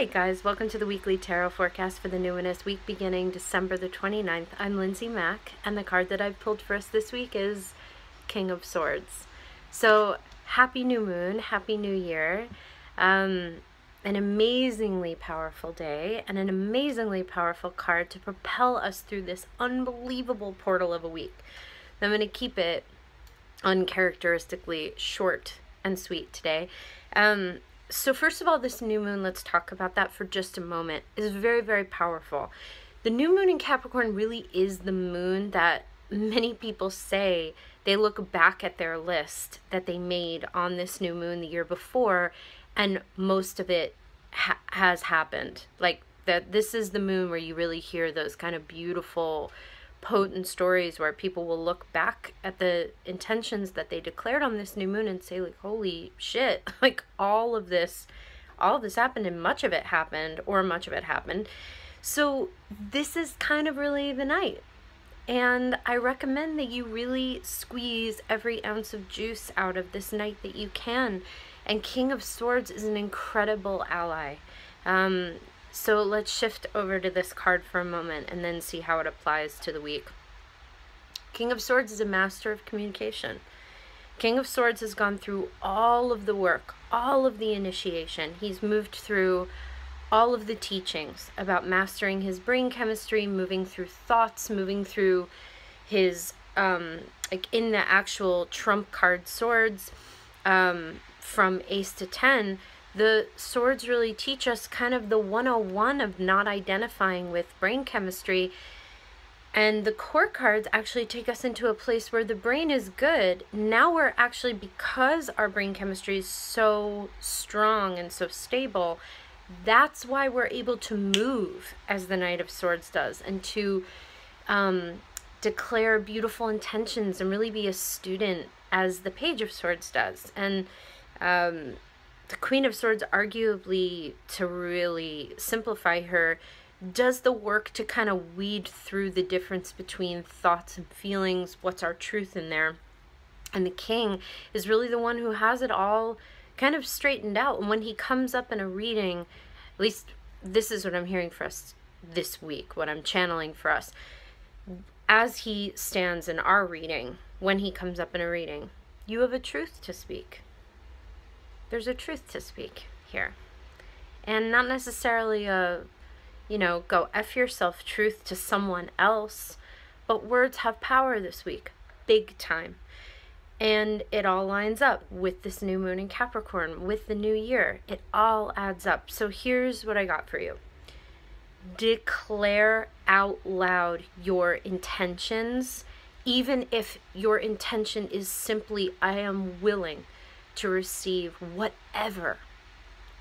Alright guys, welcome to the weekly tarot forecast for the numinous week beginning December the 29th. I'm Lindsay Mack, and the card that I've pulled for us this week is King of Swords. So, happy new moon, happy new year. An amazingly powerful day and an amazingly powerful card to propel us through this unbelievable portal of a week. I'm going to keep it uncharacteristically short and sweet today. So first of all, this new moon, let's talk about that for just a moment, is very, very powerful. The new moon in Capricorn really is the moon that many people say they look back at their list that they made on this new moon the year before, and most of it has happened. Like, that this is the moon where you really hear those kind of beautiful, potent stories where people will look back at the intentions that they declared on this new moon and say, like, holy shit, like all of this happened, and much of it happened. So this is kind of really the night, and I recommend that you really squeeze every ounce of juice out of this night that you can. And King of Swords is an incredible ally. So let's shift over to this card for a moment and then see how it applies to the week. King of Swords is a master of communication. King of Swords has gone through all of the work, all of the initiation. He's moved through all of the teachings about mastering his brain chemistry, moving through thoughts, moving through his, like in the actual trump card swords, from Ace to 10, the swords really teach us kind of the 101 of not identifying with brain chemistry. And the core cards actually take us into a place where the brain is good. Now we're actually, because our brain chemistry is so strong and so stable, that's why we're able to move as the Knight of Swords does, and to declare beautiful intentions and really be a student as the Page of Swords does. And the Queen of Swords, arguably, to really simplify her, does the work to kind of weed through the difference between thoughts and feelings, what's our truth in there. And the King is really the one who has it all kind of straightened out. And when he comes up in a reading, at least this is what I'm hearing for us this week, what I'm channeling for us, as he stands in our reading, when he comes up in a reading, you have a truth to speak. There's a truth to speak here. And not necessarily a, you know, go F yourself truth to someone else, but words have power this week, big time. And it all lines up with this new moon in Capricorn, with the new year. It all adds up. So here's what I got for you. Declare out loud your intentions, even if your intention is simply, I am willing to receive whatever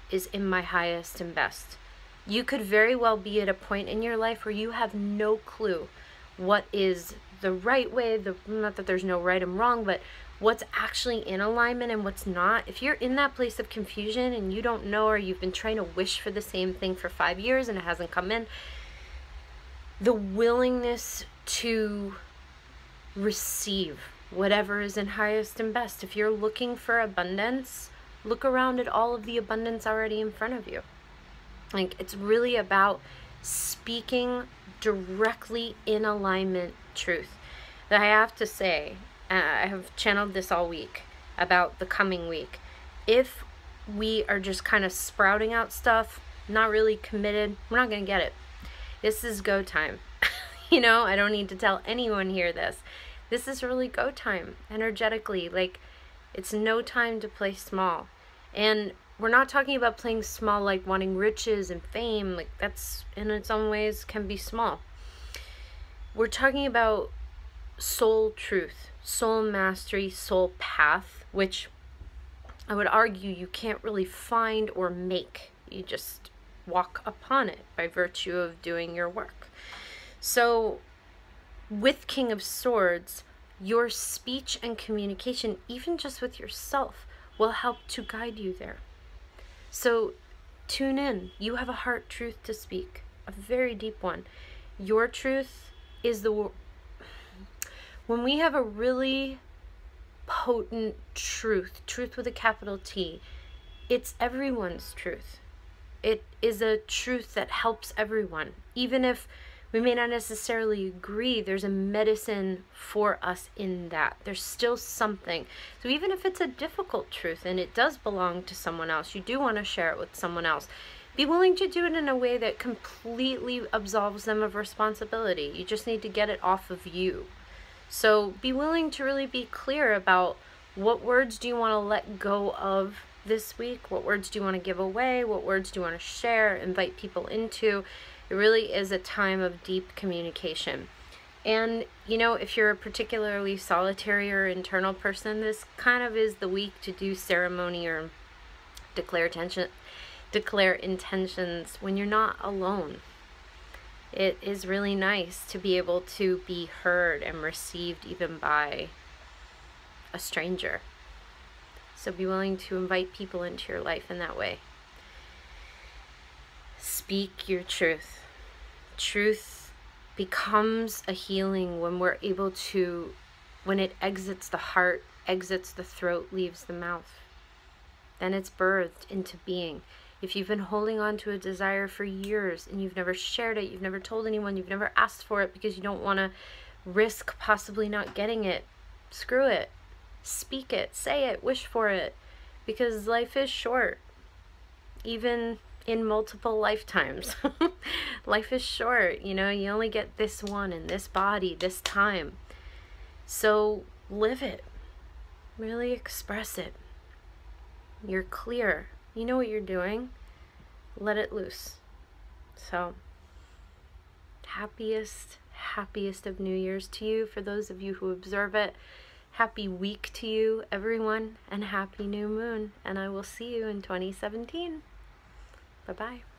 is in my highest and best. You could very well be at a point in your life where you have no clue what is the right way, not that there's no right and wrong, but what's actually in alignment and what's not. If you're in that place of confusion and you don't know, or you've been trying to wish for the same thing for 5 years and it hasn't come in, the willingness to receive whatever is in highest and best. If you're looking for abundance, look around at all of the abundance already in front of you. Like, it's really about speaking directly in alignment truth. That I have to say, I have channeled this all week about the coming week. If we are just kind of sprouting out stuff, not really committed, we're not going to get it. This is go time. You know, I don't need to tell anyone here this. This is really go time, energetically. Like, it's no time to play small. And we're not talking about playing small like wanting riches and fame. Like, that's, in its own ways, can be small. We're talking about soul truth, soul mastery, soul path, which I would argue you can't really find or make. You just walk upon it by virtue of doing your work. So with King of Swords, your speech and communication, even just with yourself, will help to guide you there. So tune in. You have a heart truth to speak, a very deep one. Your truth is the... When we have a really potent truth with a capital T, it's everyone's truth. it is a truth that helps everyone. Even if we may not necessarily agree, there's a medicine for us in that. There's still something. So even if it's a difficult truth and it does belong to someone else, you do want to share it with someone else, be willing to do it in a way that completely absolves them of responsibility. You just need to get it off of you. So be willing to really be clear about what words do you want to let go of this week? What words do you want to give away? What words do you want to share, invite people into? It really is a time of deep communication. And, you know, if you're a particularly solitary or internal person, this kind of is the week to do ceremony or declare intentions when you're not alone. It is really nice to be able to be heard and received even by a stranger. So be willing to invite people into your life in that way. Speak your truth. Truth becomes a healing when we're able to, when it exits the heart, exits the throat, leaves the mouth. Then it's birthed into being. If you've been holding on to a desire for years and you've never shared it, you've never told anyone, you've never asked for it because you don't want to risk possibly not getting it, screw it. Speak it, say it, wish for it, because life is short, even in multiple lifetimes. Life is short, you know, you only get this one in this body, this time. So live it, really express it. You're clear, you know what you're doing, let it loose. So happiest of New Year's to you, for those of you who observe it. Happy week to you, everyone, and happy new moon. And I will see you in 2017. Bye-bye.